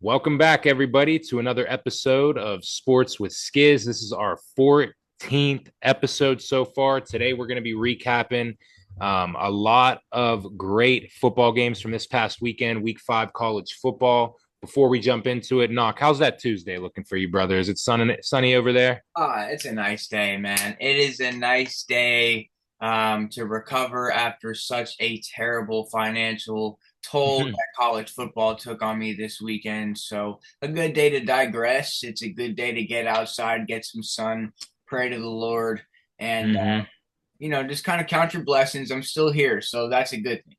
Welcome back, everybody, to another episode of Sports with Skiz. This is our 14th episode so far. Today, we're going to be recapping a lot of great football games from this past weekend, week 5 college football. Before we jump into it, Knock, how's that Tuesday looking for you, brother? Is it sunny over there? It's a nice day, man. It is a nice day to recover after such a terrible financial toll that college football took on me this weekend. So, a good day to digress. It's a good day to get outside, get some sun, pray to the Lord, and just kind of count your blessings. I'm still here, so that's a good thing.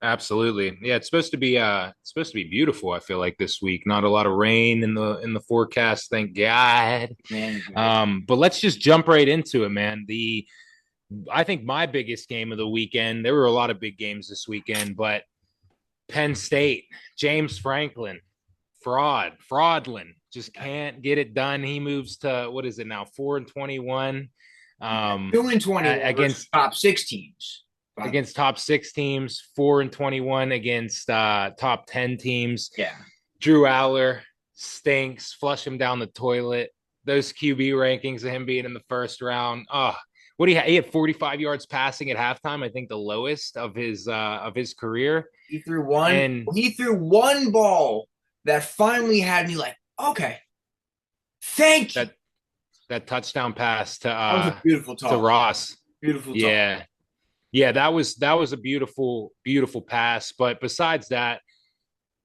Absolutely. Yeah, it's supposed to be beautiful, I feel like this week. Not a lot of rain in the forecast, thank God. Man, But let's just jump right into it, man. I think my biggest game of the weekend, there were a lot of big games this weekend, but Penn State, James Franklin, Fraudlin just can't get it done. He moves to what is it now, 4-21 2 and 21 versus against top six teams. top 6 teams, 4-21 against top 10 teams. Yeah. Drew Aller stinks. Flush him down the toilet. Those QB rankings of him being in the first round. Oh, what he had 45 yards passing at halftime. I think the lowest of his career. He threw one. And he threw one ball that finally had me like, okay, thank you. That touchdown pass That was a beautiful to talk. Ross. Beautiful talk. Yeah, that was a beautiful pass. But besides that,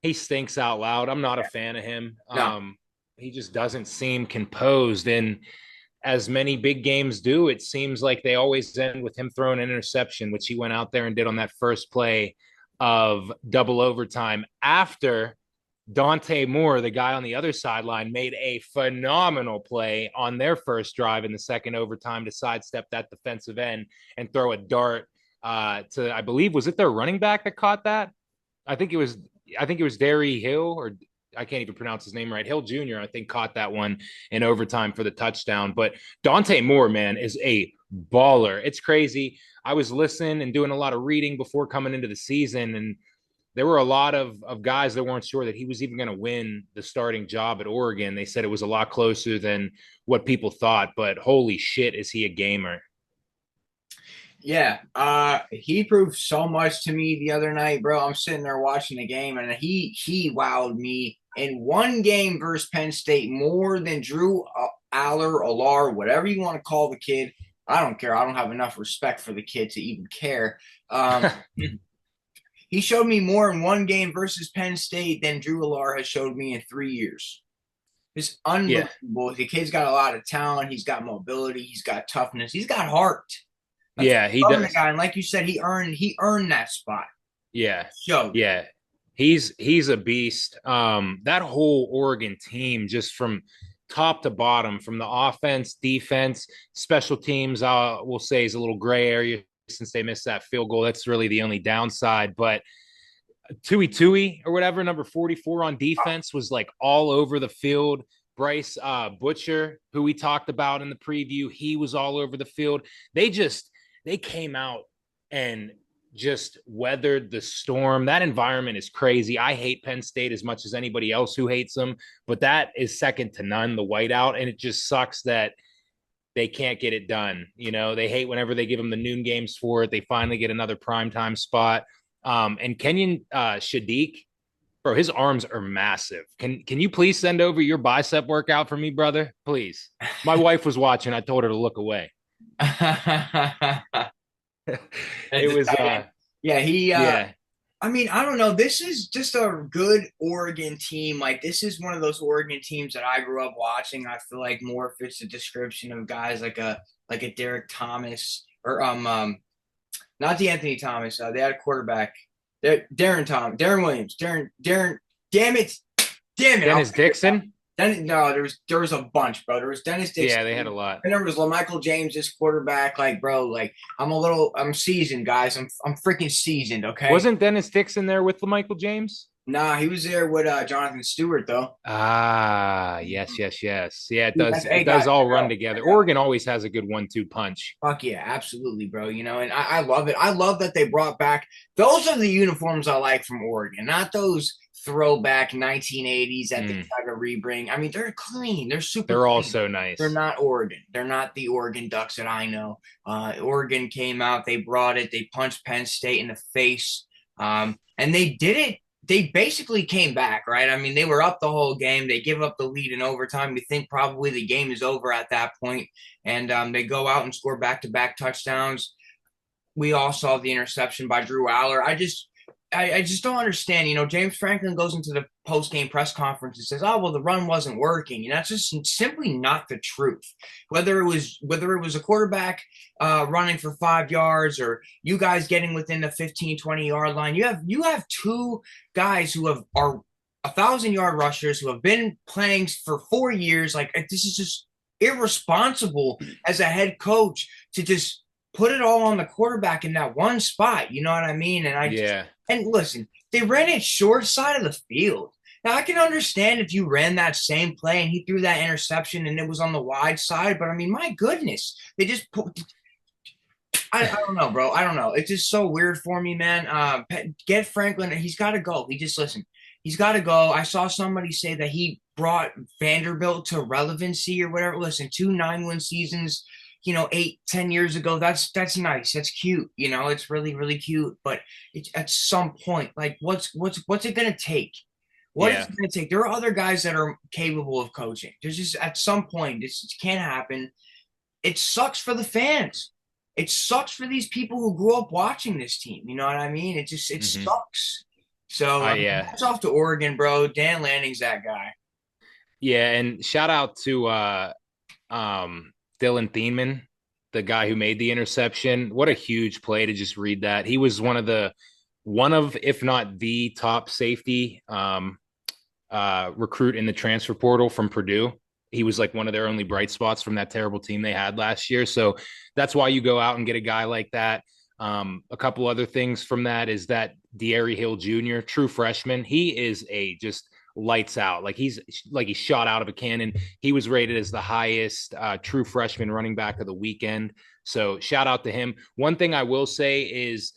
he stinks out loud. I'm not a fan of him. No. He just doesn't seem composed. And as many big games do, it seems like they always end with him throwing an interception, which he went out there and did on that first play of double overtime after Dante Moore, the guy on the other sideline, made a phenomenal play on their first drive in the second overtime to sidestep that defensive end and throw a dart to, I believe, was it their running back that caught that? I think it was Derry Hill, or I can't even pronounce his name right. Hill Jr., I think, caught that one in overtime for the touchdown. But Dante Moore, man, is a baller. It's crazy. I was listening and doing a lot of reading before coming into the season, and there were a lot of guys that weren't sure that he was even going to win the starting job at Oregon. They said it was a lot closer than what people thought, but holy shit, is he a gamer? Yeah. He proved so much to me the other night, bro. I'm sitting there watching the game and he wowed me in one game versus Penn State more than Drew Aller, Alar, whatever you want to call the kid. I don't care. I don't have enough respect for the kid to even care. He showed me more in one game versus Penn State than Drew Alar has showed me in 3 years. It's Yeah. unbelievable. The kid's got a lot of talent. He's got mobility. He's got toughness. He's got heart. That's Yeah, he the does. guy. And like you said, he earned that spot. Yeah. Showed. Yeah. He's a beast. That whole Oregon team, just from top to bottom, from the offense, defense, special teams, we'll say is a little gray area since they missed that field goal. That's really the only downside. But Tui or whatever, number 44 on defense, was like all over the field. Bryce Butcher, who we talked about in the preview, he was all over the field. They came out and just weathered the storm. That environment is crazy. I hate Penn State as much as anybody else who hates them, but that is second to none, the whiteout. And it just sucks that they can't get it done. You know, they hate whenever they give them the noon games for it. They finally get another primetime spot. And Kenyon Shadiq, bro, his arms are massive. Can you please send over your bicep workout for me, brother? Please. My wife was watching. I told her to look away. It was yeah, yeah. I mean, I don't know. This is just a good Oregon team. Like, this is one of those Oregon teams that I grew up watching. I feel like more fits the description of guys like a Derek Thomas or not the Anthony Thomas. They had a quarterback, Darren Williams, Darren. Damn it, damn it. Dennis Dixon. No, there was a bunch, bro. There was Dennis Dixon. Yeah, they had a lot. And there was Michael James, this quarterback. Like, bro, like I'm seasoned, guys. I'm freaking seasoned. Okay. Wasn't Dennis Dixon there with Michael James? Nah, he was there with Jonathan Stewart though. Ah, yes. Yeah, it does. Hey, It does guys, all run together. Oregon always has a good 1-2 punch. Fuck yeah, absolutely, bro. You know, and I love it. I love that they brought back those are the uniforms I like from Oregon, not those throwback 1980s that they Mm. try to rebring. I mean, they're clean. They're super They're all clean. so They're nice. not Oregon. They're not the Oregon Ducks that I know. Oregon came out, they brought it, they punched Penn State in the face, and they did it. They basically came back, right? I mean, they were up the whole game. They give up the lead in overtime. You think probably the game is over at that point, and they go out and score back-to-back touchdowns. We all saw the interception by Drew Aller. I just don't understand. James Franklin goes into the post game press conference and says, "Oh well, the run wasn't working," and that's just simply not the truth. Whether it was a quarterback running for 5 yards or you guys getting within the 15-20 yard line, you have two guys who are 1,000 yard rushers who have been playing for 4 years. Like this is just irresponsible as a head coach to just put it all on the quarterback in that one spot. You know what I mean? Yeah. And listen, they ran it short side of the field. Now I can understand if you ran that same play and he threw that interception and it was on the wide side, but I mean, my goodness, they just put. I don't know, bro. I don't know. It's just so weird for me, man. Get Franklin. He's got to go. Listen. He's got to go. I saw somebody say that he brought Vanderbilt to relevancy or whatever. Listen, 2 9-win seasons, 8-10 years ago. That's nice. That's cute. It's really really cute. But at some point, like, what's it gonna take? What is Yeah. it gonna take? There are other guys that are capable of coaching. There's just at some point this can't happen. It sucks for the fans. It sucks for these people who grew up watching this team. You know what I mean? It Hmm. sucks. So Yeah. hats off to Oregon, bro. Dan Lanning's that guy. Yeah, and shout out to Dylan Thieneman, the guy who made the interception. What a huge play to just read that. He was one of, if not the top safety recruit in the transfer portal from Purdue. He was like one of their only bright spots from that terrible team they had last year. So that's why you go out and get a guy like that. A couple other things from that is that De'Ari Hill Jr., true freshman, he is a just lights out. Like he's shot out of a cannon. He was rated as the highest true freshman running back of the weekend. So shout out to him. One thing I will say is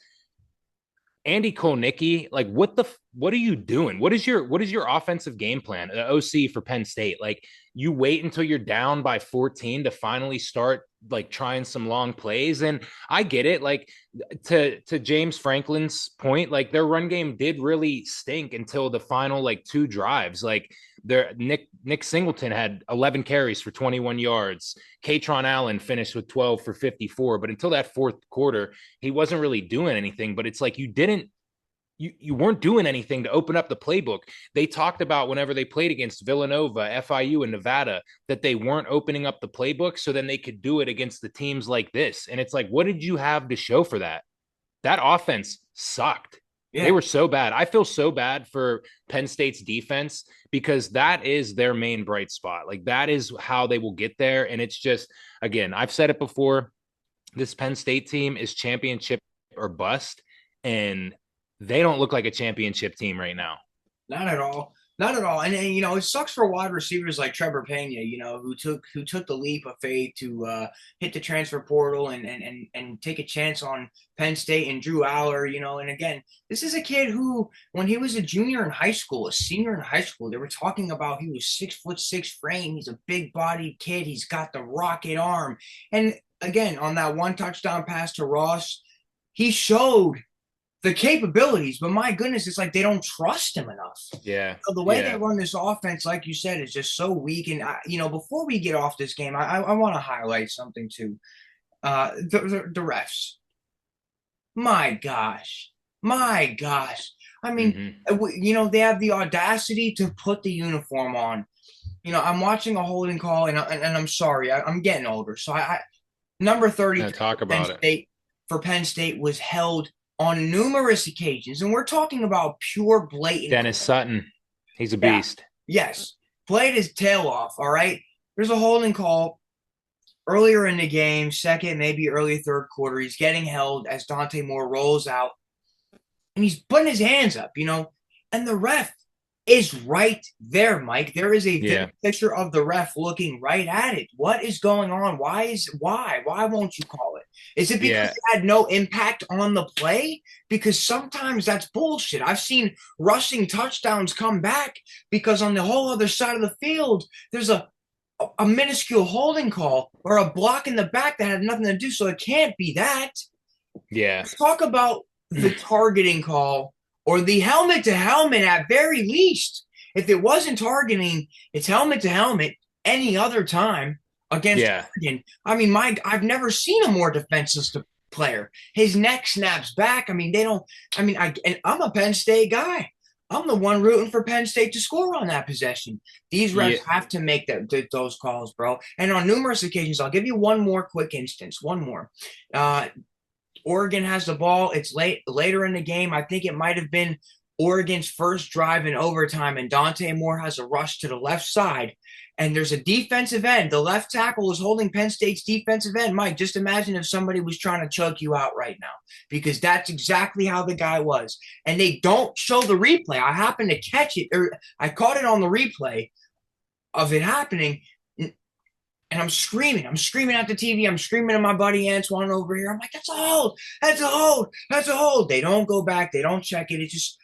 Andy Kolnicki, like what are you doing? What is your offensive game plan? OC for Penn State. Like you wait until you're down by 14 to finally start like trying some long plays. And I get it. Like to James Franklin's point, like their run game did really stink until the final like two drives. Like their Nick Singleton had 11 carries for 21 yards. Katron Allen finished with 12 for 54. But until that fourth quarter, he wasn't really doing anything. But it's like you weren't doing anything to open up the playbook. They talked about whenever they played against Villanova, FIU, and Nevada that they weren't opening up the playbook so then they could do it against the teams like this. And it's like, what did you have to show for that? That offense sucked. They Yeah. were so bad. I feel so bad for Penn State's defense because that is their main bright spot. Like that is how they will get there. And it's just, again, I've said it before. This Penn State team is championship or bust. And they don't look like a championship team right now. Not at all. Not at all. And it sucks for wide receivers like Trevor Pena, who took the leap of faith to hit the transfer portal and take a chance on Penn State and Drew Aller, and again, this is a kid who, when he was a junior in high school, a senior in high school, they were talking about he was 6'6" frame. He's a big bodied kid. He's got the rocket arm. And again, on that one touchdown pass to Ross, he showed the capabilities, but my goodness, it's like they don't trust him enough. Yeah. So the way they run this offense, like you said, is just so weak. And before we get off this game, I want to highlight something too. The refs. My gosh, my gosh. I mean, they have the audacity to put the uniform on. I'm watching a holding call, and I'm sorry, I'm getting older, so I number 33 talk about it. For Penn State was held on numerous occasions, and we're talking about pure blatant. Dennis Sutton, he's a beast. Yes, played his tail off. All right, there's a holding call earlier in the game, second, maybe early third quarter. He's getting held as Dante Moore rolls out, and he's putting his hands up, and the ref is right there, Mike. There is a picture of the ref looking right at it. What is going on? Why won't you call it? Is it because Yeah. it had no impact on the play? Because sometimes that's bullshit. I've seen rushing touchdowns come back because on the whole other side of the field, there's a minuscule holding call or a block in the back that had nothing to do. So it can't be that. Yeah. Let's talk about the targeting call or the helmet to helmet at very least. If it wasn't targeting, it's helmet to helmet any other time against Yeah. Oregon. I mean, I've never seen a more defenseless player. His neck snaps back. I mean, they don't. I mean, and I'm a Penn State guy. I'm the one rooting for Penn State to score on that possession. These Yeah. refs have to make those calls, bro. And on numerous occasions, I'll give you one more quick instance. One more. Oregon has the ball. It's later in the game. I think it might have been Oregon's first drive in overtime, and Dante Moore has a rush to the left side. And there's a defensive end. The left tackle is holding Penn State's defensive end. Mike, just imagine if somebody was trying to choke you out right now, because that's exactly how the guy was. And they don't show the replay. I happened to catch it, or I caught it on the replay of it happening. And I'm screaming. I'm screaming at the TV. I'm screaming at my buddy Antoine over here. I'm like, that's a hold. That's a hold. That's a hold. They don't go back. They don't check it. It just,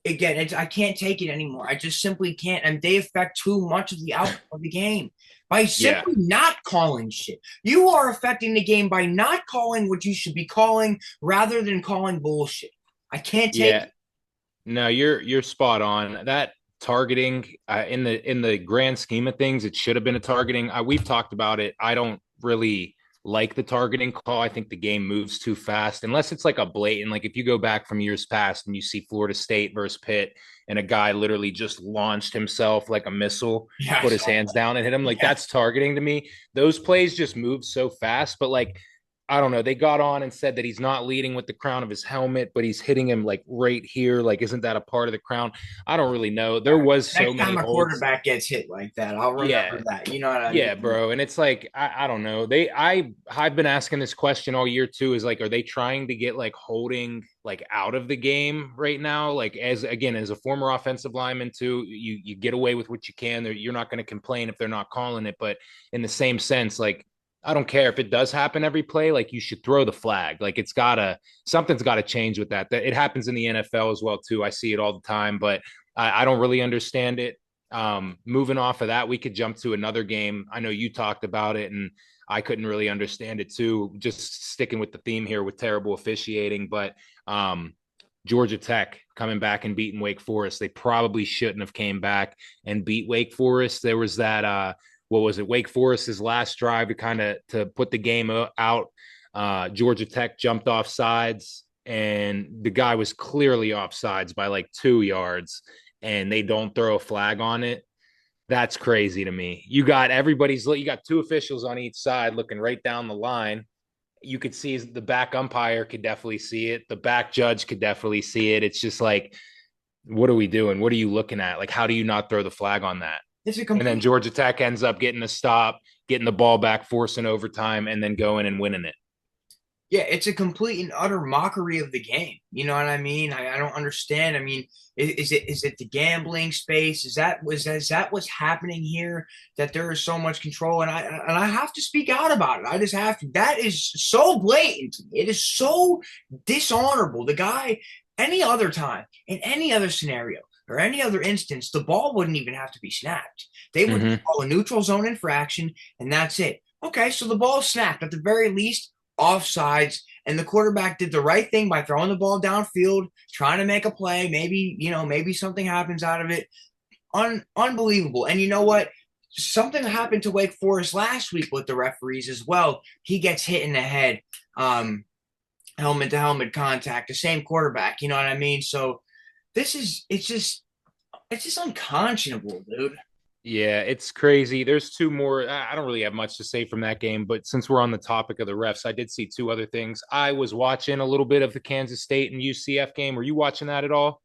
again, I can't take it anymore. I just simply can't. And they affect too much of the outcome of the game by Yeah. simply not calling shit. You are affecting the game by not calling what you should be calling rather than calling bullshit. I can't take Yeah. it. No, you're spot on. That targeting in the grand scheme of things, it should have been a targeting. We've talked about it. I don't really like the targeting call. I think the game moves too fast unless it's like a blatant, like if you go back from years past and you see Florida State versus Pitt and a guy literally just launched himself like a missile, Yeah, put his hands down and hit him, like yeah. that's targeting to me. Those plays just move so fast, but like I don't know. They got on and said that he's not leading with the crown of his helmet, but he's hitting him like right here. Like, isn't that a part of the crown? I don't really know. There was so Next many time a holds. quarterback gets hit like that, I'll Yeah, remember that. You know what I yeah, mean? bro. And it's like I don't know. I've been asking this question all year too. Is like, are they trying to get like holding like out of the game right now? Like as again as a former offensive lineman too, you get away with what you can. You're not going to complain if they're not calling it. But in the same sense, like I don't care if it does happen every play. Like you should throw the flag. Like something's got to change with that. That it happens in the NFL as well too. I see it all the time, but I don't really understand it. Moving off of that, we could jump to another game. I know you talked about it, and I couldn't really understand it too. Just sticking with the theme here with terrible officiating, but Georgia Tech coming back and beating Wake Forest. They probably shouldn't have came back and beat Wake Forest. There was that what was it? Wake Forest's last drive to kind of to put the game out. Georgia Tech jumped off sides, and the guy was clearly off sides by like 2 yards, and they don't throw a flag on it. That's crazy to me. You got two officials on each side looking right down the line. You could see the back umpire could definitely see it. The back judge could definitely see it. It's just like, what are we doing? What are you looking at? Like, how do you not throw the flag on that? It's a And then complete Georgia Tech ends up getting a stop, getting the ball back, forcing overtime, and then going and winning it. Yeah, it's a complete and utter mockery of the game. You know what I mean? I don't understand. I mean, is it the gambling space? Is that what's happening here? That there is so much control, and I have to speak out about it. I just have to. That is so blatant. It is so dishonorable. The guy, any other time, in any other scenario, or any other instance, the ball wouldn't even have to be snapped. They would Mm-hmm. call a neutral zone infraction, and that's it. Okay, so the ball snapped at the very least offsides, and the quarterback did the right thing by throwing the ball downfield, trying to make a play. Maybe something happens out of it. Unbelievable. And you know what? Something happened to Wake Forest last week with the referees as well. He gets hit in the head, helmet to helmet contact, the same quarterback. You know what I mean? So it's just unconscionable, dude. Yeah, it's crazy. There's two more. I don't really have much to say from that game, but since we're on the topic of the refs, I did see two other things. I was watching a little bit of the Kansas State and UCF game. Were you watching that at all?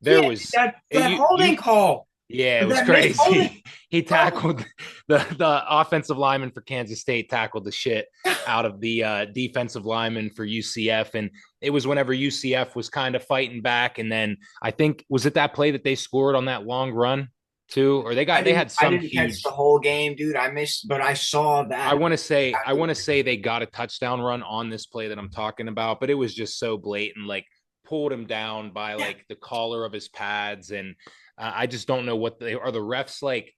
There Yeah, was that holding you call, yeah, it was that missed holding. crazy. He tackled the offensive lineman for Kansas State tackled the shit out of the defensive lineman for UCF, and it was whenever UCF was kind of fighting back, and then I think was it that play that they scored on that long run? 2, or they had I some didn't catch the huge. whole game, dude. I missed, but I saw I that. want to say they got a touchdown run on this play that I'm talking about, but it was just so blatant, like pulled him down by Yeah. like the collar of his pads, and I just don't know what they are. The refs like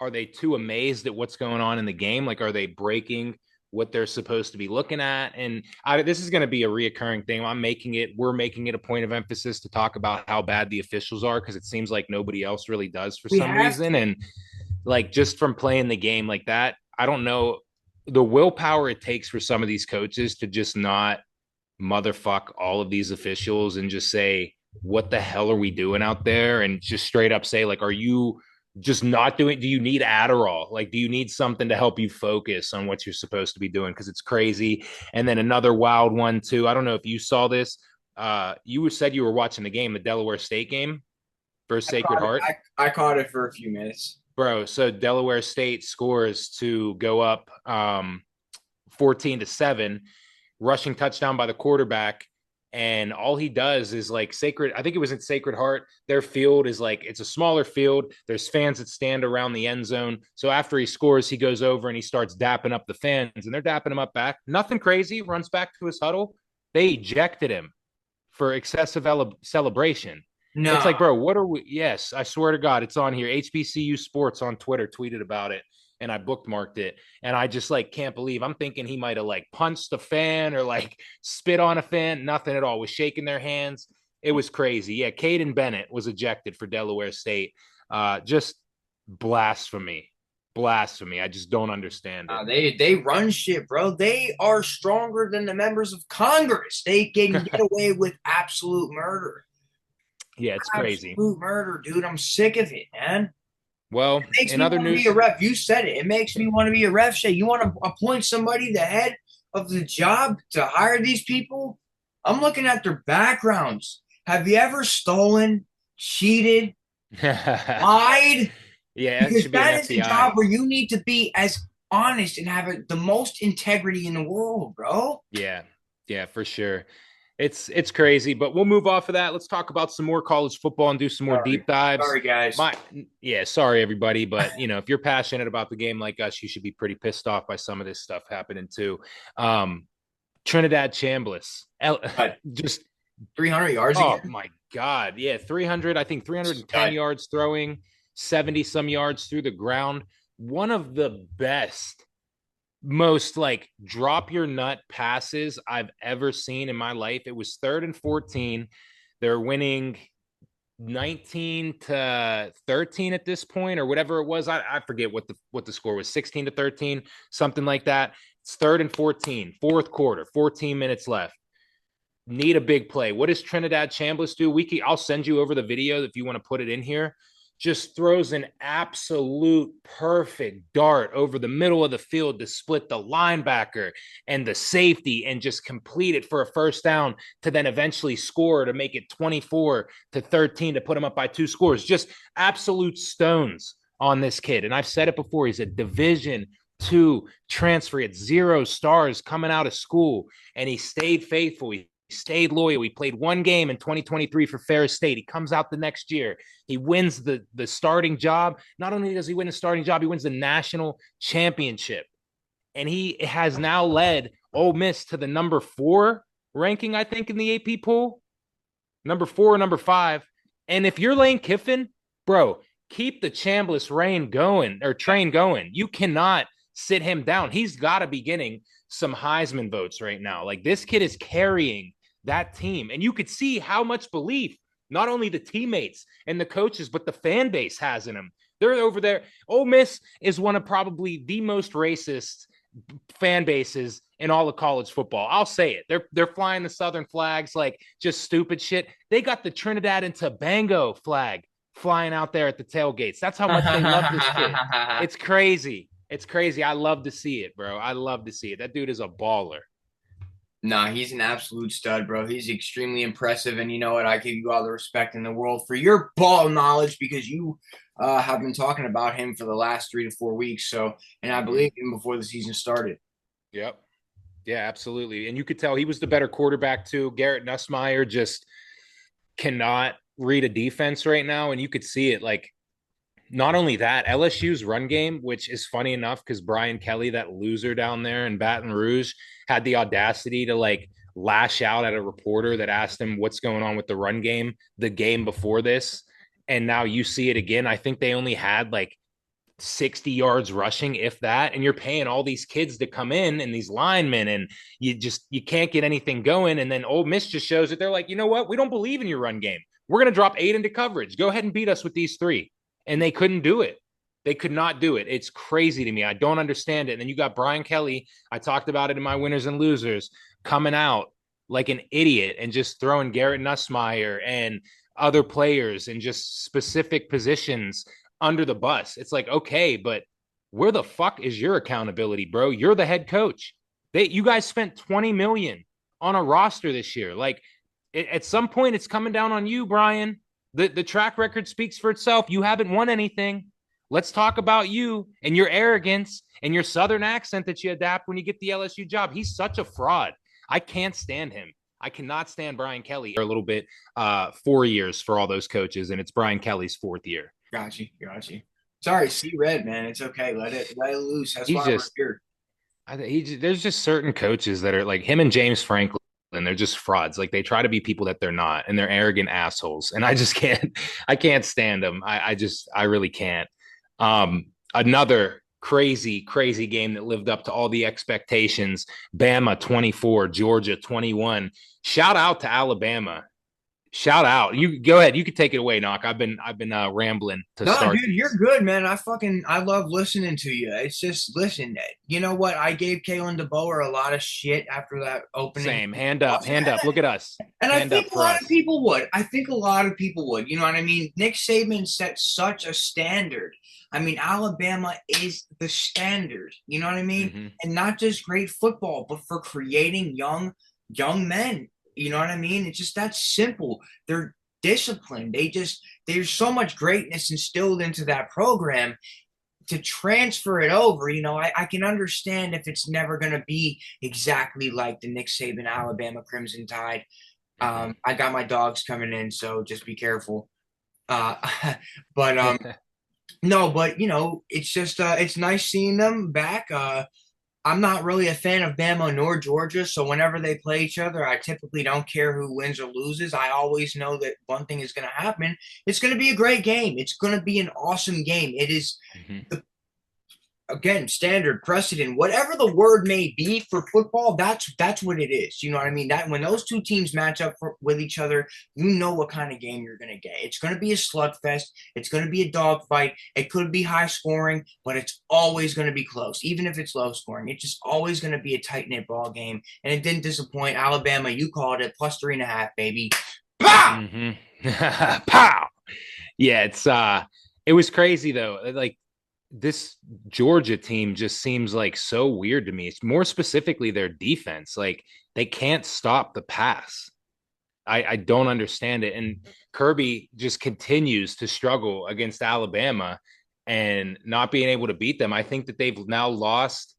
are they too amazed at what's going on in the game? Like, are they breaking what they're supposed to be looking at? And this is going to be a reoccurring thing. We're making it a point of emphasis to talk about how bad the officials are because it seems like nobody else really does for We some have reason. to. And like just from playing the game like that, I don't know the willpower it takes for some of these coaches to just not motherfuck all of these officials and just say, what the hell are we doing out there? And just straight up say, like, are you just not doing? Do you need Adderall? Like, do you need something to help you focus on what you're supposed to be doing? Because it's crazy. And then another wild one, too. I don't know if you saw this. You said you were watching the game, the Delaware State game versus Sacred Heart. I caught it for a few minutes. Bro, so Delaware State scores to go up 14-7, rushing touchdown by the quarterback. And all he does is like I think it was in Sacred Heart. Their field is like, it's a smaller field. There's fans that stand around the end zone. So after he scores, he goes over and he starts dapping up the fans, and they're dapping him up back. Nothing crazy, runs back to his huddle. They ejected him for excessive celebration. It's No, like, bro, what are we? Yes, I swear to God, it's on here. HBCU Sports on Twitter tweeted about it, and I bookmarked it. And I just like can't believe. I'm thinking he might have like punched a fan or like spit on a fan. Nothing at all. Was shaking their hands. It was crazy. Yeah, Caden Bennett was ejected for Delaware State. Just blasphemy, blasphemy. I just don't understand it. they run shit, bro. They are stronger than the members of Congress. They can get away with absolute murder. Yeah, it's crazy. Absolute murder, dude. I'm sick of it, man. Well, It makes in me other want to be a news, ref. You said it. It makes me want to be a ref. Shay, you want to appoint somebody the head of the job to hire these people? I'm looking at their backgrounds. Have you ever stolen, cheated, yeah, lied? it Because should be an that is a FBI. job where you need to be as honest and have the most integrity in the world, bro. Yeah, yeah, for sure. It's crazy, but we'll move off of that. Let's talk about some more college football and do some more Sorry. deep dives. Sorry, guys. My yeah, sorry everybody, but if you're passionate about the game like us, you should be pretty pissed off by some of this stuff happening too. Um, Trinidad Chambliss, But just 300 yards oh again? my god, yeah, 300, I think 310 Stud. yards throwing, 70 some yards through the ground. One of the best most like drop your nut passes I've ever seen in my life. It was 3rd and 14. They're winning 19-13 at this point, or whatever it was. I forget what the score was, 16-13, something like that. It's 3rd and 14, fourth quarter, 14 minutes left. Need a big play. What does Trinidad Chambliss do? I'll send you over the video if you want to put it in here. Just throws an absolute perfect dart over the middle of the field to split the linebacker and the safety and just complete it for a first down to then eventually score to make it 24-13 to put him up by 2 scores. Just absolute stones on this kid. And I've said it before, he's a Division II transfer. He had 0 stars coming out of school, and he stayed faithful. He stayed loyal. He played 1 game in 2023 for Ferris State. He comes out the next year. He wins the starting job. Not only does he win the starting job, he wins the national championship. And he has now led Ole Miss to the number 4 ranking, I think, in the AP poll. Number 4 or number 5. And if you're Lane Kiffin, bro, keep the Chambliss train going. You cannot sit him down. He's got to be getting some Heisman votes right now. Like, this kid is carrying that team. And you could see how much belief not only the teammates and the coaches, but the fan base has in him. They're over there. Ole Miss is one of probably the most racist fan bases in all of college football. I'll say it. They're flying the Southern flags, like just stupid shit. They got the Trinidad and Tobago flag flying out there at the tailgates. That's how much they love this kid. It's crazy. It's crazy. I love to see it, bro. I love to see it. That dude is a baller. Nah, he's an absolute stud, bro. He's extremely impressive. And you know what? I give you all the respect in the world for your ball knowledge because you have been talking about him for the last 3 to 4 weeks. So, and I believe him before the season started. Yep. Yeah, absolutely. And you could tell he was the better quarterback too. Garrett Nussmeier just cannot read a defense right now. And you could see it. Like, not only that, LSU's run game, which is funny enough because Brian Kelly, that loser down there in Baton Rouge, had the audacity to like lash out at a reporter that asked him what's going on with the run game the game before this. And now you see it again. I think they only had like 60 yards rushing, if that, and you're paying all these kids to come in and these linemen, and you can't get anything going. And then Ole Miss just shows that they're like, you know what, we don't believe in your run game. We're going to drop 8 into coverage. Go ahead and beat us with these 3. And they couldn't do it. They could not do it. It's crazy to me. I don't understand it. And then you got Brian Kelly, I talked about it in my winners and losers, coming out like an idiot and just throwing Garrett Nussmeier and other players in just specific positions under the bus. It's like, okay, but where the fuck is your accountability, bro? You're the head coach. You guys spent 20 million on a roster this year. Like at some point it's coming down on you, Brian. The track record speaks for itself. You haven't won anything. Let's talk about you and your arrogance and your Southern accent that you adapt when you get the LSU job. He's such a fraud. I can't stand him. I cannot stand Brian Kelly. A little bit 4 years for all those coaches, and it's Brian Kelly's 4th year. Got you. Sorry, see red, man. It's okay. Let it loose. That's He's why just, we're there's just certain coaches that are like him and James Franklin, and they're just frauds. Like they try to be people that they're not, and they're arrogant assholes. And I just can't, I can't stand them. I really can't. Another crazy, crazy game that lived up to all the expectations. Bama 24, Georgia 21. Shout out to Alabama. Shout out. You go ahead. You can take it away, Knock. I've been rambling to No, start. dude, you're good, man. I love listening to you. It's just listen. You know what? I gave Kalen DeBoer a lot of shit after that opening. Same. Hand up. Hand up. Look at us. And Hand I think up a for lot us. of people would. I think a lot of people would. You know what I mean? Nick Saban set such a standard. I mean, Alabama is the standard. You know what I mean? Mm-hmm. And not just great football, but for creating young men. You know what I mean? It's just that simple. They're disciplined. There's so much greatness instilled into that program to transfer it over. You know, I can understand if it's never going to be exactly like the Nick Saban Alabama Crimson Tide. I got my dogs coming in, so just be careful. Uh, but no, but you know, it's just it's nice seeing them back. I'm not really a fan of Bama nor Georgia, so whenever they play each other, I typically don't care who wins or loses. I always know that one thing is going to happen. It's going to be a great game. It's going to be an awesome game. It is the again, standard precedent, whatever the word may be for football, that's what it is. You know what I mean? That when those two teams match up with each other, you know what kind of game you're going to get. It's going to be a slugfest. It's going to be a dogfight. It could be high scoring, but it's always going to be close, even if it's low scoring. It's just always going to be a tight knit ball game, and it didn't disappoint. Alabama, you called it +3.5, baby. Pow! Pow! Yeah, it was crazy though. Like this Georgia team just seems like so weird to me. It's more specifically their defense. Like they can't stop the pass. I don't understand it. And Kirby just continues to struggle against Alabama and not being able to beat them. I think that they've now lost.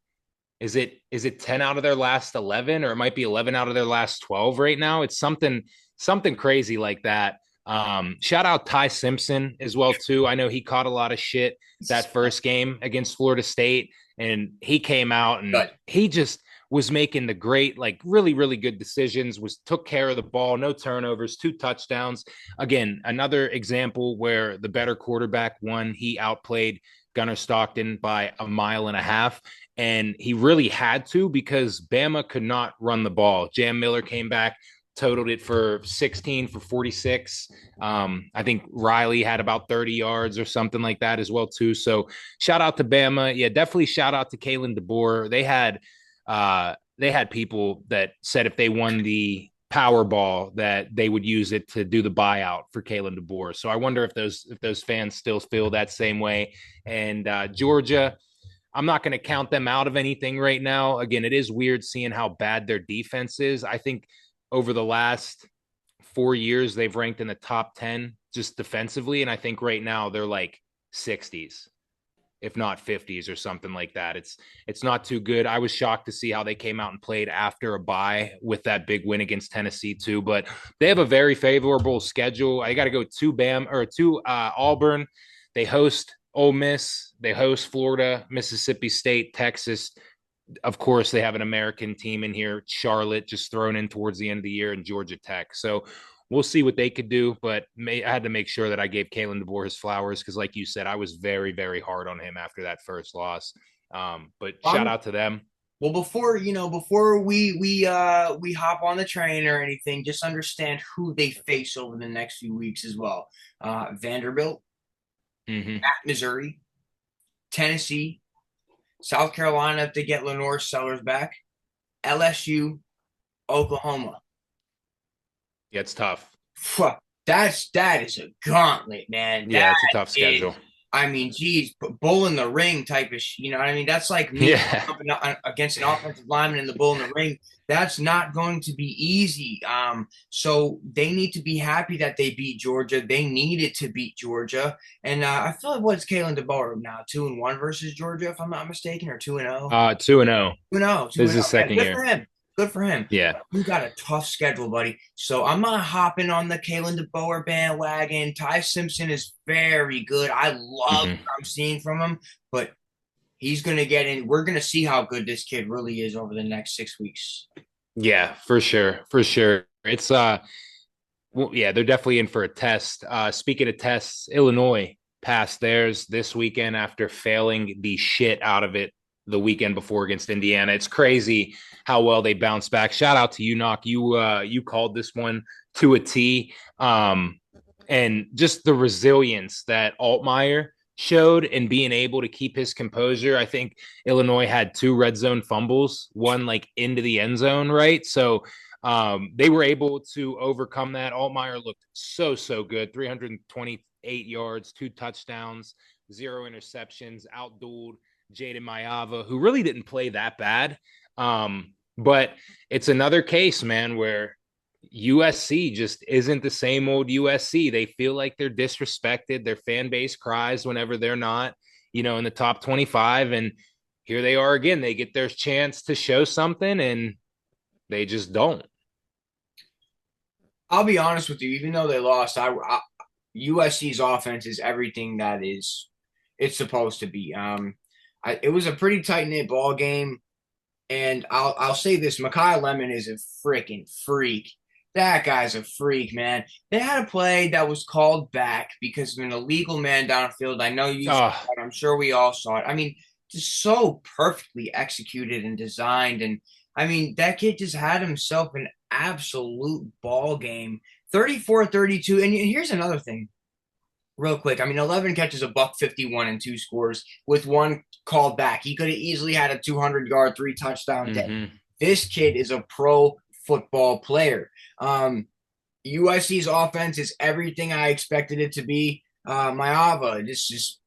Is it 10 out of their last 11, or it might be 11 out of their last 12 right now? It's something crazy like that. Shout out Ty Simpson as well too. I know he caught a lot of shit that first game against Florida State, and he came out and he just was making the great, like really, really good decisions, took care of the ball, no turnovers, 2 touchdowns. Again, another example where the better quarterback won. He outplayed Gunnar Stockton by 1.5 miles, and he really had to because Bama could not run the ball. Jam Miller came back, totaled it for 16 for 46. I think Riley had about 30 yards or something like that as well too. So shout out to Bama. Yeah, definitely shout out to Kalen DeBoer. They had people that said if they won the Powerball that they would use it to do the buyout for Kalen DeBoer. So I wonder if those fans still feel that same way. And Georgia, I'm not going to count them out of anything right now. Again, it is weird seeing how bad their defense is. I think over the last 4 years, they've ranked in the top 10 just defensively. And I think right now they're like 60s, if not 50s or something like that. It's not too good. I was shocked to see how they came out and played after a bye with that big win against Tennessee too, but they have a very favorable schedule. I got to go to Auburn. They host Ole Miss, they host Florida, Mississippi State, Texas. Of course, they have an American team in here, Charlotte, just thrown in towards the end of the year, and Georgia Tech. So we'll see what they could do. But I had to make sure that I gave Kalen DeBoer his flowers because, like you said, I was very, very hard on him after that first loss. But shout Um, out to them. well, before we hop on the train or anything, just understand who they face over the next few weeks as well. Vanderbilt, Mm-hmm. at Missouri, Tennessee, South Carolina if they get Lenore Sellers back, LSU, Oklahoma. Yeah, it's tough. That is a gauntlet, man. That Yeah, it's a tough is, schedule. I mean, geez, bull in the ring type of, you know what I mean? That's like me Yeah. against an offensive lineman in the bull in the ring. That's not going to be easy. So they need to be happy that they beat Georgia. They needed to beat Georgia, and I feel like what's Kalen DeBoer now 2-1 versus Georgia, if I'm not mistaken, or 2-0. 2-0. 2-0, This 2-0. is his Yeah, second good year. for him. Good for him. Yeah. You got a tough schedule, buddy. So I'm not hopping on the Kalen DeBoer bandwagon. Ty Simpson is very good. I love what Mm-hmm. I'm seeing from him, but he's going to get in. We're going to see how good this kid really is over the next 6 weeks. Yeah, for sure. For sure. It's well, yeah, they're definitely in for a test. Speaking of tests, Illinois passed theirs this weekend after failing the shit out of it the weekend before against Indiana. It's crazy how well they bounced back. Shout out to you, Knock. You called this one to a T. And just the resilience that Altmaier showed and being able to keep his composure. I think Illinois had 2 red zone fumbles, one like into the end zone, right? So they were able to overcome that. Altmaier looked so good. 328 yards, 2 touchdowns, 0 interceptions, outdueled Jaden Mayava, who really didn't play that bad. But it's another case, man, where USC just isn't the same old USC. They feel like they're disrespected. Their fan base cries whenever they're not, in the top 25. And here they are again. They get their chance to show something and they just don't. I'll be honest with you. Even though they lost, USC's offense is everything that is it's supposed to be. It was a pretty tight knit ball game, and I'll say this: Mekhi Lemon is a freaking freak. That guy's a freak, man. They had a play that was called back because of an illegal man downfield. I know you saw Oh, it. I'm sure we all saw it. I mean, just so perfectly executed and designed. And I mean, that kid just had himself an absolute ball game. 34-32. And here's another thing, real quick. I mean, 11 catches, a buck 51 and 2 scores with one called back. He could have easily had a 200-yard, 3 touchdown day. mm-hmm. This kid is a pro football player. USC's offense is everything I expected it to be. Mayava, this is,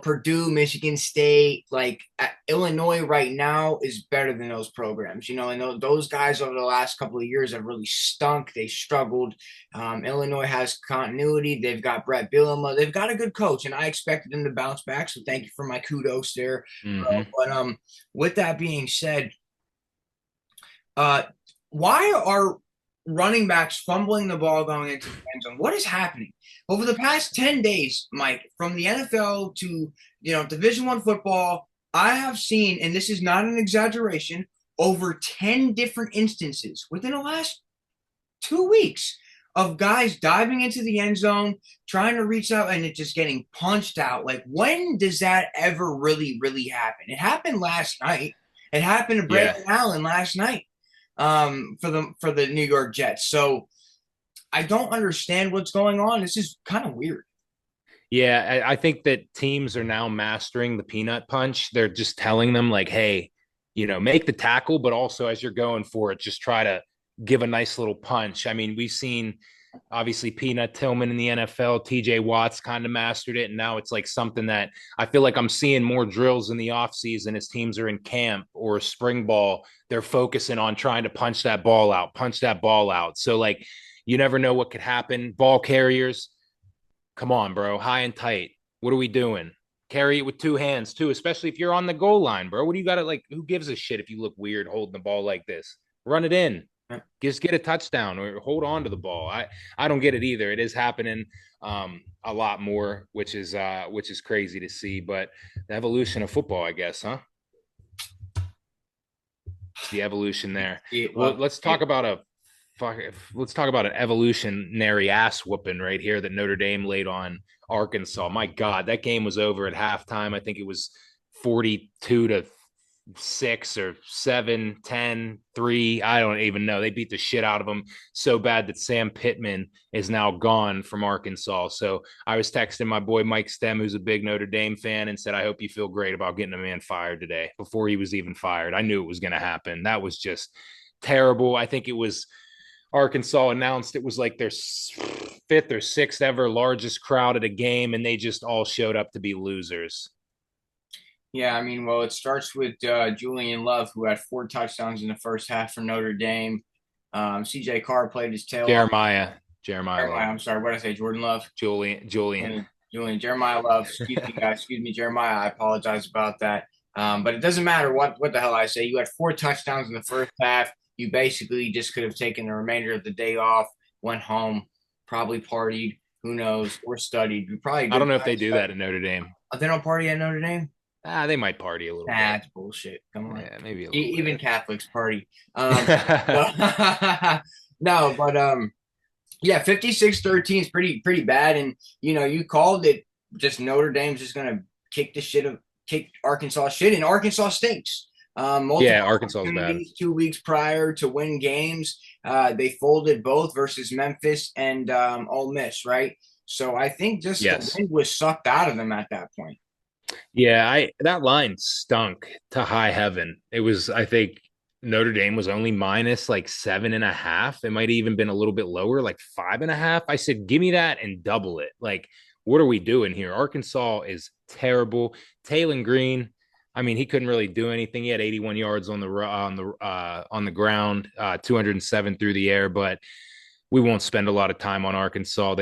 Purdue, Michigan State, like Illinois right now is better than those programs, and those guys over the last couple of years have really stunk. They struggled. Illinois has continuity. They've got Brett Bielema. They've got a good coach, and I expected them to bounce back. So thank you for my kudos there. Mm-hmm. But with that being said, uh, why are running backs fumbling the ball going into the end zone? What is happening over the past 10 days, Mike? From the NFL to Division One football, I have seen, and this is not an exaggeration, over 10 different instances within the last 2 weeks of guys diving into the end zone, trying to reach out, and it just getting punched out. Like, when does that ever really happen? It happened last night. It happened to Yeah. Brandon Allen last night for the New York Jets. So I don't understand what's going on. This is kind of weird. Yeah, I think that teams are now mastering the peanut punch. They're just telling them, like, hey, make the tackle, but also as you're going for it, just try to give a nice little punch. I mean, we've seen obviously Peanut Tillman in the NFL, TJ Watts kind of mastered it. And now it's like something that I feel like I'm seeing more drills in the offseason as teams are in camp or spring ball. They're focusing on trying to punch that ball out, punch that ball out. So, like, you never know what could happen. Ball carriers, come on, bro, high and tight. What are we doing? Carry it with 2 hands, too, especially if you're on the goal line, bro. What do you got to, like, who gives a shit if you look weird holding the ball like this? Run it in. Just get a touchdown or hold on to the ball. I don't get it either. It is happening a lot more, which is crazy to see. But the evolution of football, I guess, huh? It's the evolution there. Well, Well, it, let's talk about an evolutionary ass whooping right here that Notre Dame laid on Arkansas. My God, that game was over at halftime. I think it was 42-6 or 7-10-3. I don't even know. They beat the shit out of them so bad that Sam Pittman is now gone from Arkansas. So I was texting my boy Mike Stem, who's a big Notre Dame fan, and said, I hope you feel great about getting a man fired today before he was even fired. I knew it was going to happen. That was just terrible. I think it was Arkansas announced it was like their fifth or sixth ever largest crowd at a game, and they just all showed up to be losers. yeah, I mean, well, it starts with Julian Love, who had 4 touchdowns in the first half for Notre Dame. CJ Carr played his tail off. Jeremiah Jeremiah, Love, I'm sorry, what did I say? Jordan Love? Julian. Jeremiah Love. Excuse me, guys. Excuse me, Jeremiah. I apologize about that. But it doesn't matter what the hell I say. You had 4 touchdowns in the first half. You basically just could have taken the remainder of the day off, went home, probably partied, who knows, or studied. You probably I good don't know if time they to do study. that in Notre Dame. Oh, they don't party at Notre Dame? They might party a little bit. That's bullshit. Come on. Yeah, maybe a little Even bit. Catholics party. No, but yeah, 56-13 is pretty bad. And you called it, just Notre Dame's just gonna kick Arkansas shit, and Arkansas stinks. Yeah, Multiple Arkansas is bad. opportunities 2 weeks prior to win games. They folded both versus Memphis and Ole Miss, right? So I think just the Yes. wind was sucked out of them at that point. Yeah, I that line stunk to high heaven. It was, I think Notre Dame was only minus like 7.5. It might have even been a little bit lower, like 5.5. I said, give me that and double it. Like, what are we doing here? Arkansas is terrible. Taylon Green, I mean, he couldn't really do anything. He had 81 yards on the ground, 207 through the air, but we won't spend a lot of time on Arkansas.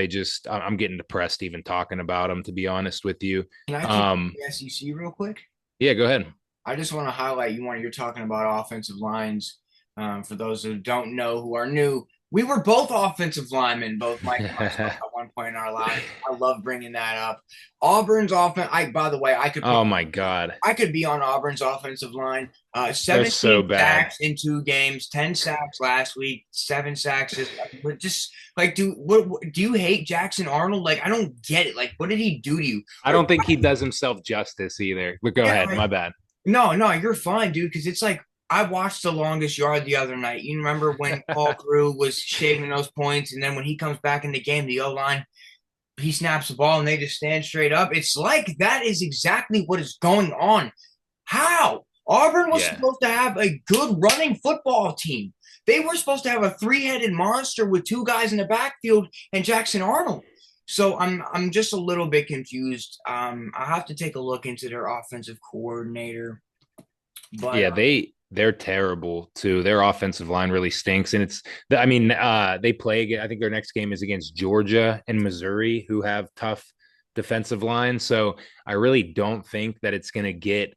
I'm getting depressed even talking about them, to be honest with you. Can I take Um, the SEC real quick? yeah, go ahead. I just want to highlight you're talking about offensive lines. For those who don't know, who are new, we were both offensive linemen, both Mike and myself, at one point in our lives. I love bringing that up. Auburn's offense. By the way, Oh my God. I could be on Auburn's offensive line. They're 17 so bad. sacks in 2 games, 10 sacks last week, 7 sacks. But just like, what do you hate Jackson Arnold? Like, I don't get it. Like, what did he do to you? I don't think he does himself justice either. But go Yeah, ahead. like, My bad. no, you're fine, dude. Because it's like I watched The Longest Yard the other night. You remember when Paul Crew was shaving those points, and then when he comes back in the game, the O line, he snaps the ball and they just stand straight up. It's like that is exactly what is going on. How? Auburn was Yeah. supposed to have a good running football team. They were supposed to have a three-headed monster with 2 guys in the backfield and Jackson Arnold. So I'm just a little bit confused. I have to take a look into their offensive coordinator. But Yeah, they're terrible too. Their offensive line really stinks. And they play, I think their next game is against Georgia and Missouri, who have tough defensive lines. So I really don't think that it's gonna get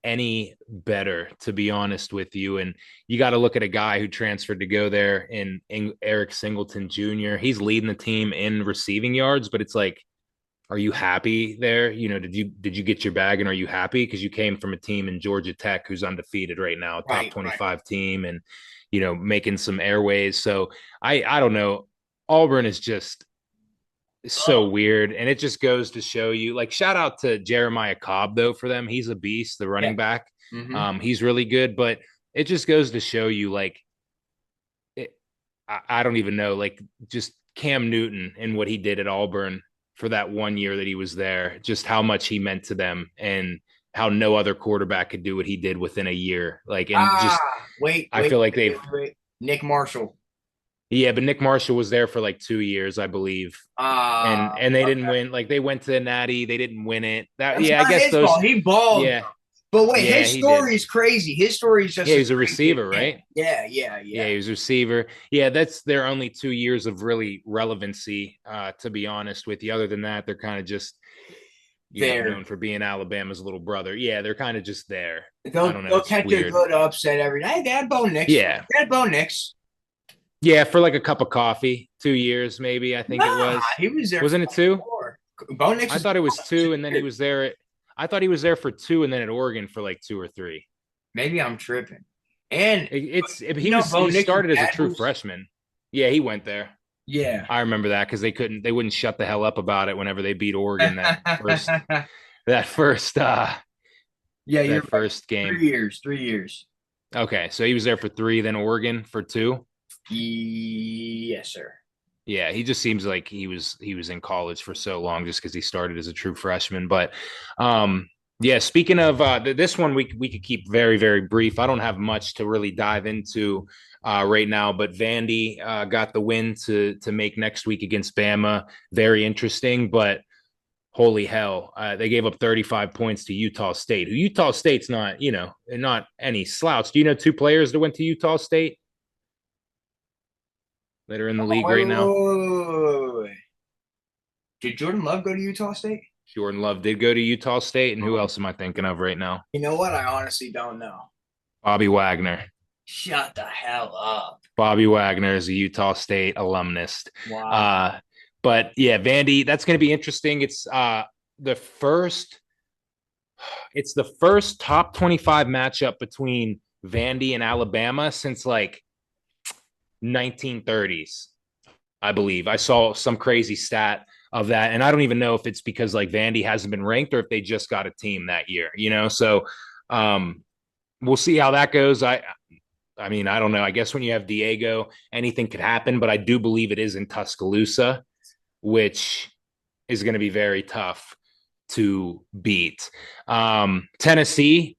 any better, to be honest with you. And you got to look at a guy who transferred to go there in Eric Singleton Jr. He's leading the team in receiving yards, but it's like, are you happy there? Did you get your bag and are you happy? Because you came from a team in Georgia Tech who's undefeated right now, top right, right. 25 team, and making some airways. So I don't know. Auburn is just so Oh, weird. And it just goes to show you, like, shout out to Jeremiah Cobb, though, for them. He's a beast, the yeah. running back. Mm-hmm. He's really good, but it just goes to show you, like, I don't even know, like, just Cam Newton and what he did at Auburn for that 1 year that he was there, just how much he meant to them and how no other quarterback could do what he did within a year. Like, and Ah, just, wait, I wait, feel like wait, wait. Nick Marshall. yeah, but Nick Marshall was there for like 2 years, I believe. And they didn't Okay. win. Like, they went to the Natty, they didn't win it. That's Yeah, I not guess his fault. those. He balled. Yeah, But wait, yeah, his he did. story is crazy. His story is just Yeah, he as was a crazy receiver, as him. right? Yeah. Yeah, he was a receiver. Yeah, that's their only 2 years of really relevancy, to be honest with you. Other than that, they're kind of just There. known for being Alabama's little brother. Yeah, they're kind of just there. I They'll don't know. they'll It's catch a weird. good upset every night. They had Bo Nix. Yeah. They had Bo Nix. Yeah, for like a cup of coffee, 2 years maybe. I think it Nah, was. he was there for Wasn't it like two? four. Bo Nix I was thought it was there two, and then he 2 years. was there. I thought he was there for two, and then at Oregon for like two or three. Maybe I'm tripping. And Bo He Nix's started as a dad true was, freshman. Yeah, he went there. yeah. I remember that because they wouldn't shut the hell up about it whenever they beat Oregon that first Yeah, you're that right. first game. 3 years, 3 years. Okay, so he was there for three, then Oregon for two. Yes, sir. Yeah, he just seems like he was in college for so long just because he started as a true freshman. But yeah, speaking of this one, we could keep very very brief. I don't have much to really dive into right now, but Vandy got the win to make next week against Bama. Very interesting, but holy hell, they gave up 35 points to Utah State. Who Utah State's not any slouch. Do you know two players that went to Utah State that are in the league Wait, right wait, now? wait, wait. Did Jordan Love go to Utah State? Jordan Love did go to Utah State, and who Oh, else am I thinking of right now? you know what? I honestly don't know. Bobby Wagner. Shut the hell up. Bobby Wagner is a Utah State alumnus. Wow. Uh, but yeah, Vandy, that's going to be interesting. The first, it's the first top 25 matchup between Vandy and Alabama since like 1930s, I believe. I saw some crazy stat of that, and I don't even know if it's because like Vandy hasn't been ranked or if they just got a team that year. So um, we'll see how that goes. I mean, I don't know. I guess when you have Diego, anything could happen, but I do believe it is in Tuscaloosa, which is going to be very tough to beat. Tennessee,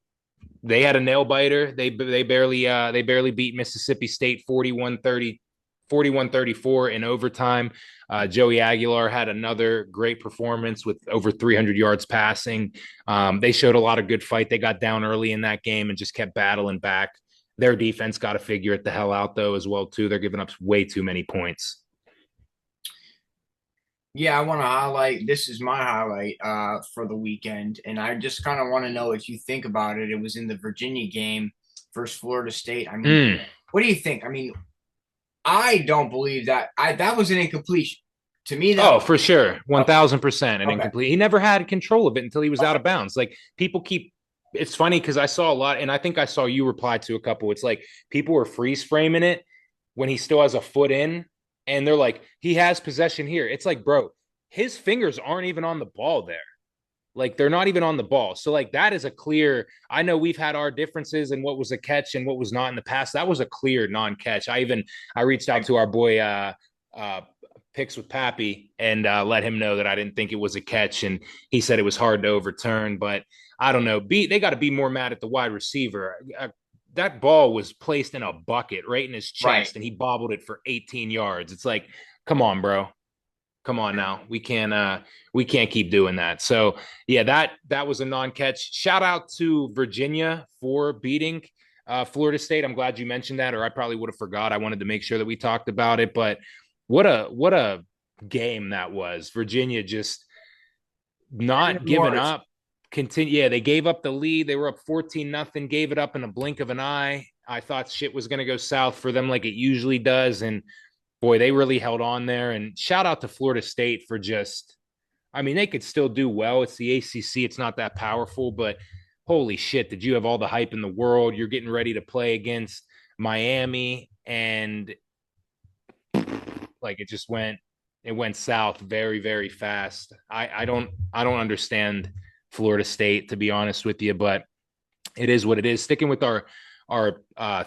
they had a nail biter. They barely beat Mississippi State 41-34 in overtime. Joey Aguilar had another great performance with over 300 yards passing. They showed a lot of good fight. They got down early in that game and just kept battling back. Their defense got to figure it the hell out though as well too. They're giving up way too many points. Yeah, I want to highlight this is my highlight for the weekend. And I just kind of want to know what you think about it. It was in the Virginia game versus Florida State. I mean, what do you think? I mean, I don't believe that was an incompletion. To me, that Oh, was for sure. 1000% and okay. incomplete. He never had control of it until he was out of bounds. Like people keep it's funny because I saw a lot, and I think I saw you reply to a couple. It's like people were freeze framing it when he still has a foot in, and they're like, he has possession here. It's like, bro, his fingers aren't even on the ball there. Like they're not even on the ball. So like that is a clear. I know we've had our differences in what was a catch and what was not in the past. That was a clear non-catch. I reached out to our boy uh Picks with Pappy and let him know that I didn't think it was a catch, and he said it was hard to overturn. But I don't know. They got to be more mad at the wide receiver. That ball was placed in a bucket right in his Right. chest, and he bobbled it for 18 yards. It's like, come on, bro. Come on now. We can't keep doing that. So yeah, that was a non-catch. Shout out to Virginia for beating Florida State. I'm glad you mentioned that, or I probably would have forgot. I wanted to make sure that we talked about it. But what a game that was. Virginia just not giving Was. up. Continue. Yeah, they gave up the lead. They were up 14-0, gave it up in a blink of an eye. I thought shit was going to go south for them like it usually does. And boy, they really held on there. And shout out to Florida State for just, I mean, they could still do well. It's the ACC. It's not that powerful, but holy shit, did you have all the hype in the world? You're getting ready to play against Miami, and like it went south very very fast. I don't understand Florida State, to be honest with you, but it is what it is. Sticking with our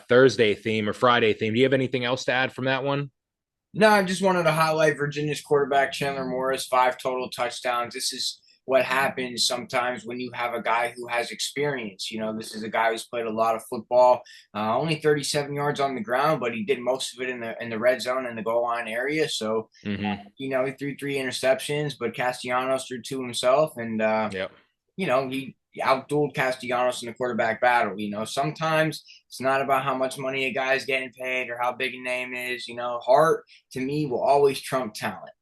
Thursday theme or Friday theme, do you have anything else to add from that one? No, I just wanted to highlight Virginia's quarterback, Chandler Morris, 5 total touchdowns. This is what happens sometimes when you have a guy who has experience. This is a guy who's played a lot of football, only 37 yards on the ground, but he did most of it in the red zone and the goal line area. So, Mm-hmm. he threw 3 interceptions, but Castellanos threw 2 himself. And, Yep. he outdueled Castellanos in the quarterback battle. Sometimes it's not about how much money a guy's getting paid or how big a name is. Heart to me will always trump talent.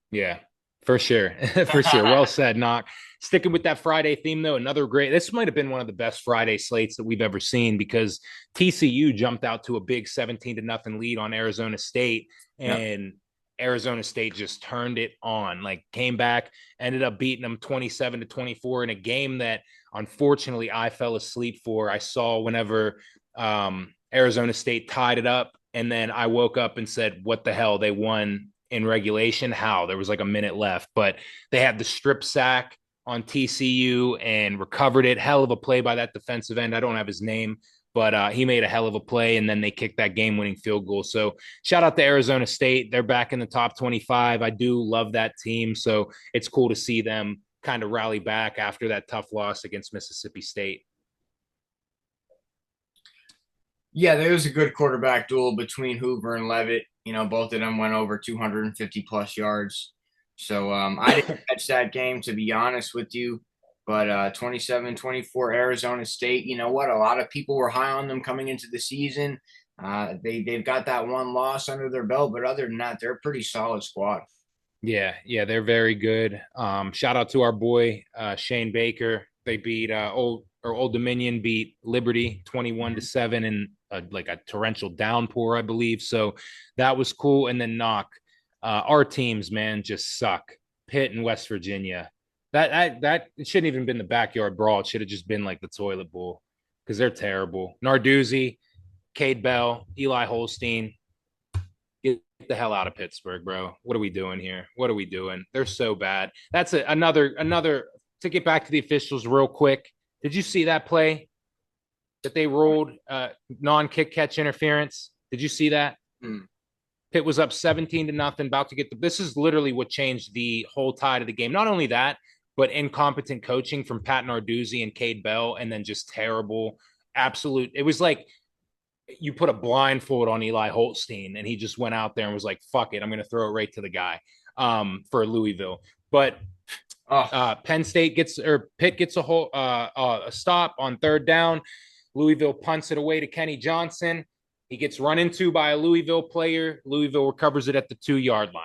Yeah, for sure. For sure. Well said, Knock. Sticking with that Friday theme, though, another great. This might have been one of the best Friday slates that we've ever seen because TCU jumped out to a big 17-0 lead on Arizona State, Yeah. and Arizona State just turned it on. Like came back, ended up beating them 27-24 in a game that unfortunately I fell asleep for. I saw whenever Arizona State tied it up, and then I woke up and said, "What the hell? They won in regulation? How?" There was like a minute left, but they had the strip sack on TCU and recovered it. Hell of a play by that defensive end. I don't have his name, but he made a hell of a play, and then they kicked that game-winning field goal. So shout out to Arizona State. They're back in the top 25. I do love that team, so it's cool to see them kind of rally back after that tough loss against Mississippi State. Yeah, there was a good quarterback duel between Hoover and Levitt. Both of them went over 250 plus yards. So I didn't catch that game, to be honest with you. But 27-24 Arizona State, you know what? A lot of people were high on them coming into the season. They've got that one loss under their belt, but other than that, they're a pretty solid squad. Yeah, they're very good. Shout out to our boy Shane Baker. They beat Old Dominion beat Liberty 21-7 in like a torrential downpour, I believe. So that was cool. And then our teams, man, just suck. Pitt and West Virginia. That it shouldn't even been the backyard brawl. It should have just been like the toilet bowl because they're terrible. Narduzzi, Cade Bell, Eli Holstein. Get the hell out of Pittsburgh, bro. What are we doing here? What are we doing? They're so bad. That's another to get back to the officials real quick. Did you see that play that they ruled non-kick catch interference? Did you see that? Hmm. Pitt was up 17-0, about to get this is literally what changed the whole tide of the game. Not only that, but incompetent coaching from Pat Narduzzi and Cade Bell, and then just terrible, absolute. It was like you put a blindfold on Eli Holstein, and he just went out there and was like, "Fuck it, I'm going to throw it right to the guy." For Louisville, but Penn State Pitt gets a stop on third down. Louisville punts it away to Kenny Johnson. He gets run into by a Louisville player. Louisville recovers it at the 2-yard line.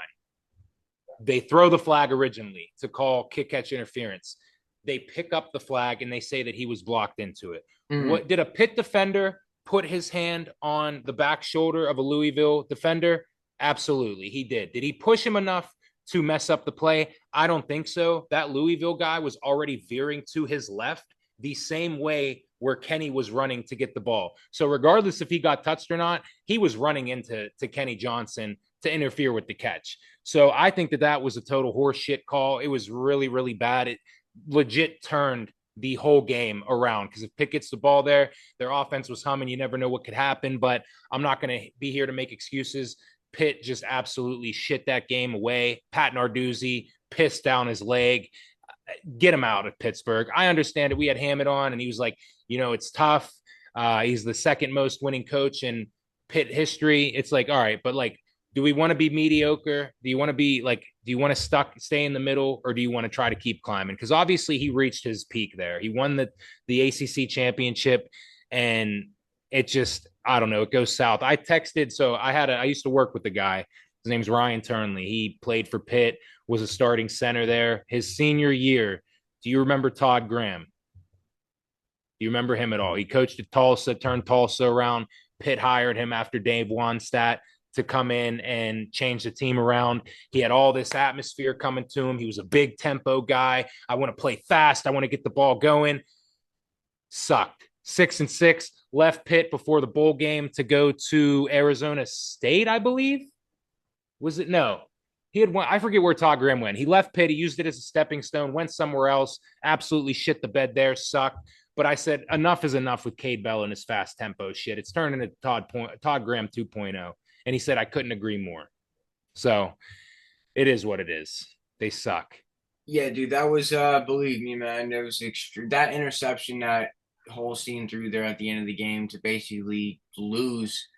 They throw the flag originally to call kick catch interference. They pick up the flag and they say that he was blocked into it. What did a Pitt defender put his hand on the back shoulder of a Louisville defender? Absolutely, he did. Did he push him enough to mess up the play? I don't think so. That Louisville guy was already veering to his left the same way where Kenny was running to get the ball. So regardless if he got touched or not, he was running into Kenny Johnson to interfere with the catch. So I think that was a total horseshit call. It was really, really bad. It legit turned the whole game around because if Pitt gets the ball there, their offense was humming. You never know what could happen, but I'm not going to be here to make excuses. Pitt just absolutely shit that game away. Pat Narduzzi pissed down his leg. Get him out of Pittsburgh. I understand it. We had Hammett on, and he was like, it's tough. He's the second most winning coach in Pitt history. It's like, all right, but like, do we want to be mediocre? Do you want to stay in the middle, or do you want to try to keep climbing? Because obviously he reached his peak there. He won the ACC championship, and it just, I don't know, it goes south. I texted, so I used to work with the guy. His name's Ryan Turnley. He played for Pitt, was a starting center there. His senior year, do you remember Todd Graham? Do you remember him at all? He coached at Tulsa, turned Tulsa around. Pitt hired him after Dave Wannstedt to come in and change the team around. He had all this atmosphere coming to him. He was a big tempo guy. I want to play fast. I want to get the ball going. Sucked. 6-6, left Pitt before the bowl game to go to Arizona State, I believe. Was it? No. He had one. I forget where Todd Graham went. He left Pitt. He used it as a stepping stone, went somewhere else, absolutely shit the bed there, sucked. But I said, enough is enough with Cade Bell and his fast tempo shit. It's turned into Todd Graham 2.0. And he said, I couldn't agree more. So it is what it is. They suck. Yeah, dude, that was believe me, man, there was that interception that Holstein threw there at the end of the game to basically lose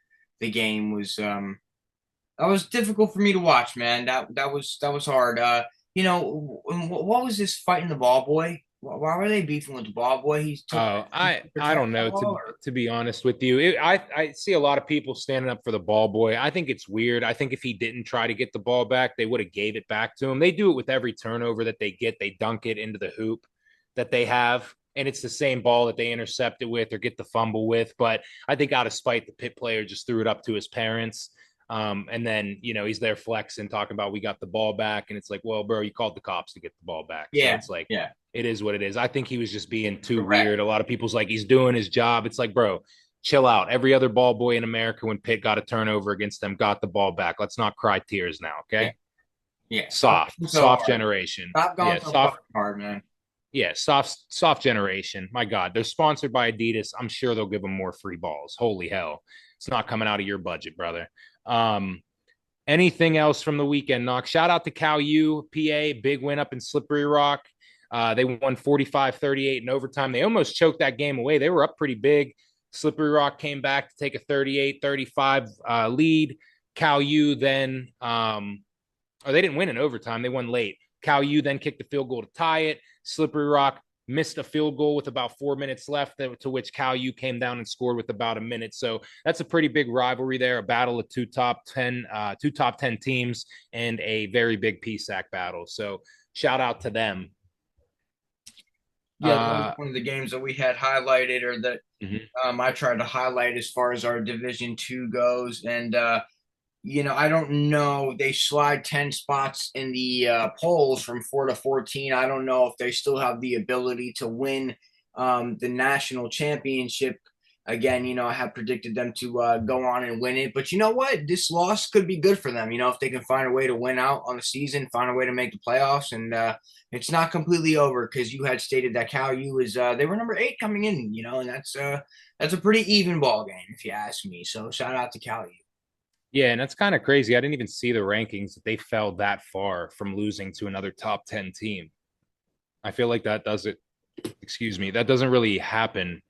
the game was that was difficult for me to watch, man. That was hard. What was this fighting the ball boy? Why were they beefing with the ball boy? Oh, He I took I protect don't the know ball, or to be honest with you. I see a lot of people standing up for the ball boy. I think it's weird. I think if he didn't try to get the ball back, they would have gave it back to him. They do it with every turnover that they get. They dunk it into the hoop that they have, and it's the same ball that they intercept it with or get the fumble with. But I think out of spite, the Pitt player just threw it up to his parents. And then he's there flexing, talking about we got the ball back, and it's like, well, bro, you called the cops to get the ball back, so yeah, it's like yeah, it is what it is. I think he was just being too correct. weird. A lot of people's like, he's doing his job. It's like, bro, chill out. Every other ball boy in America, when Pitt got a turnover against them, got the ball back. Let's not cry tears now, Yeah, okay? yeah. Stop Soft, going so soft hard. generation. Stop going Yeah, so fucking soft. hard, man. Yeah, soft generation. My God, they're sponsored by Adidas. I'm sure they'll give them more free balls. Holy hell, it's not coming out of your budget, brother. Um, Anything else from the weekend, Knox? Shout out to Cal U, PA, big win up in Slippery Rock. They won 45-38 in overtime. They almost choked that game away. They were up pretty big. Slippery Rock came back to take a 38-35 lead. Cal U then, or they didn't win in overtime. They won late. Cal U then kicked the field goal to tie it. Slippery Rock missed a field goal with about 4 minutes left, to which Cal U came down and scored with about a minute. So that's a pretty big rivalry there, a battle of two top 10 teams, and a very big PSAC battle. So shout out to them. Yeah, that was Uh, one of the games that we had highlighted, or that mhm. I tried to highlight as far as our Division 2 goes. And I don't know. They slide 10 spots in the polls from 4 to 14. I don't know if they still have the ability to win the national championship. Again, I have predicted them to go on and win it. But you know what? This loss could be good for them. If they can find a way to win out on the season, find a way to make the playoffs. And it's not completely over, because you had stated that Cal U is they were number 8 coming in, and that's a pretty even ball game if you ask me. So shout out to Cal U. Yeah, and that's kind of crazy. I didn't even see the rankings that they fell that far from losing to another top 10 team. I feel like that does it, excuse me, that doesn't really happen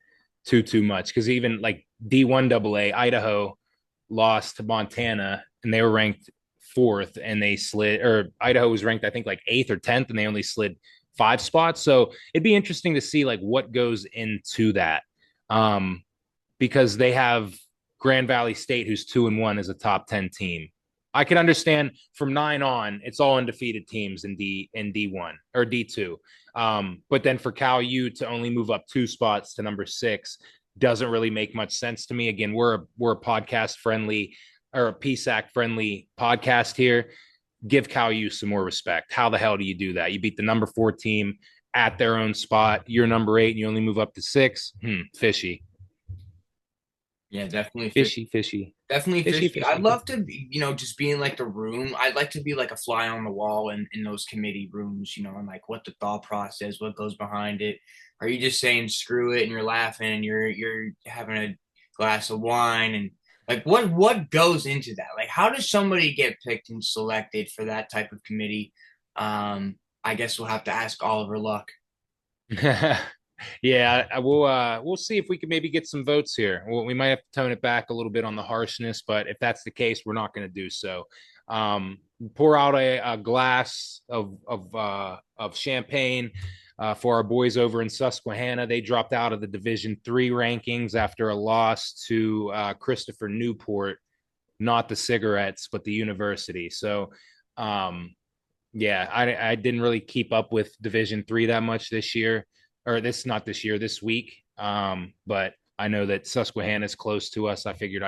too much, because even like D1 AA, Idaho lost to Montana and they were ranked fourth, and they slid, or Idaho was ranked, I think, like eighth or 10th, and they only slid 5 spots. So it'd be interesting to see like what goes into that. Because they have Grand Valley State, who's 2-1 as a top 10 team. I can understand from 9 on, it's all undefeated teams in D1 or D2. But then for Cal U to only move up 2 spots to number 6 doesn't really make much sense to me. Again, we're a podcast friendly, or a PSAC friendly podcast here. Give Cal U some more respect. How the hell do you do that? You beat the number 4 team at their own spot. You're number 8 and you only move up to 6. Fishy. Yeah, definitely Fishy, fishy, definitely fishy, fishy. I'd fishy. love to be, just be in like the room. I'd like to be like a fly on the wall in those committee rooms, and like what the thought process, what goes behind it. Are you just saying screw it and you're laughing and you're having a glass of wine, and like what goes into that? Like, how does somebody get picked and selected for that type of committee? I guess we'll have to ask Oliver Luck. Yeah, we'll see if we can maybe get some votes here. We might have to tone it back a little bit on the harshness, but if that's the case, we're not going to do so. Pour out a glass of champagne for our boys over in Susquehanna. They dropped out of the Division 3 rankings after a loss to Christopher Newport, not the cigarettes, but the university. So, yeah, I didn't really keep up with Division 3 that much this year, or this not this year, this week. But I know that Susquehanna is close to us. I figured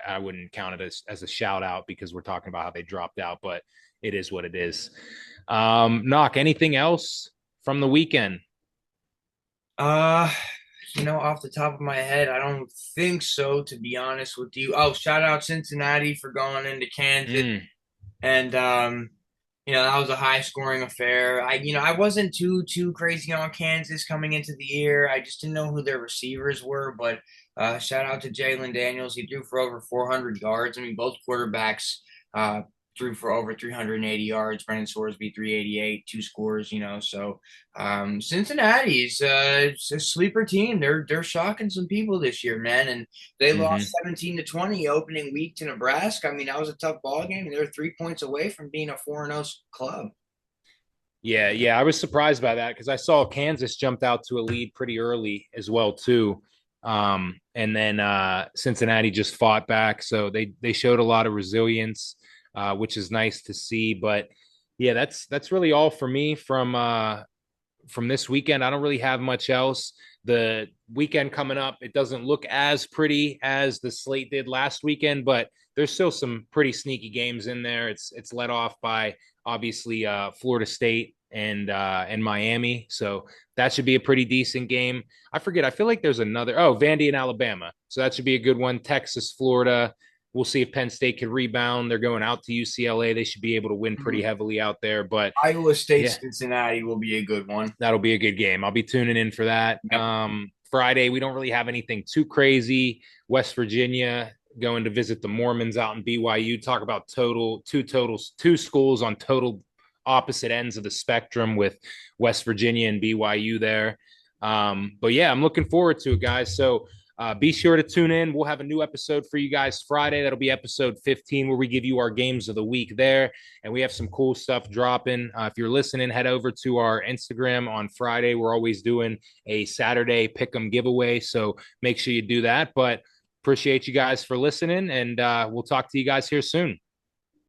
I wouldn't count it as a shout out because we're talking about how they dropped out, but it is what it is. Knock, anything else from the weekend? Uh, off the top of my head, I don't think so, to be honest with you. Oh, shout out Cincinnati for going into Kansas. Mm, And that was a high scoring affair. I wasn't too crazy on Kansas coming into the year. I just didn't know who their receivers were, but shout out to Jalen Daniels. He threw for over 400 yards. I mean, both quarterbacks threw for over 380 yards. Brendan Sorsby 388, 2 scores. So Cincinnati's it's a sleeper team. They're shocking some people this year, man. And they hmm lost 17-20 opening week to Nebraska. I mean, that was a tough ball game. They're 3 points away from being a 4-0 club. Yeah, I was surprised by that because I saw Kansas jumped out to a lead pretty early as well too. And then Cincinnati just fought back, so they showed a lot of resilience, which is nice to see. But yeah, that's really all for me from this weekend. I don't really have much else. The weekend coming up, it doesn't look as pretty as the slate did last weekend, but there's still some pretty sneaky games in there. It's led off by obviously Florida State and Miami, so that should be a pretty decent game. I forget. I feel like there's another. Oh, Vandy and Alabama, so that should be a good one. Texas, Florida. We'll see if Penn State can rebound. They're going out to UCLA. They should be able to win pretty Mhm. heavily out there. But Iowa State yeah, Cincinnati will be a good one. that'll be a good game. I'll be tuning in for that. Yep. Friday, we don't really have anything too crazy. West Virginia going to visit the Mormons out in BYU. Talk about two schools on total opposite ends of the spectrum with West Virginia and BYU there. But yeah, I'm looking forward to it, guys. So be sure to tune in. We'll have a new episode for you guys Friday. That'll be episode 15, where we give you our games of the week there. And we have some cool stuff dropping. If you're listening, head over to our Instagram on Friday. We're always doing a Saturday pick'em giveaway. So make sure you do that. But appreciate you guys for listening. And we'll talk to you guys here soon.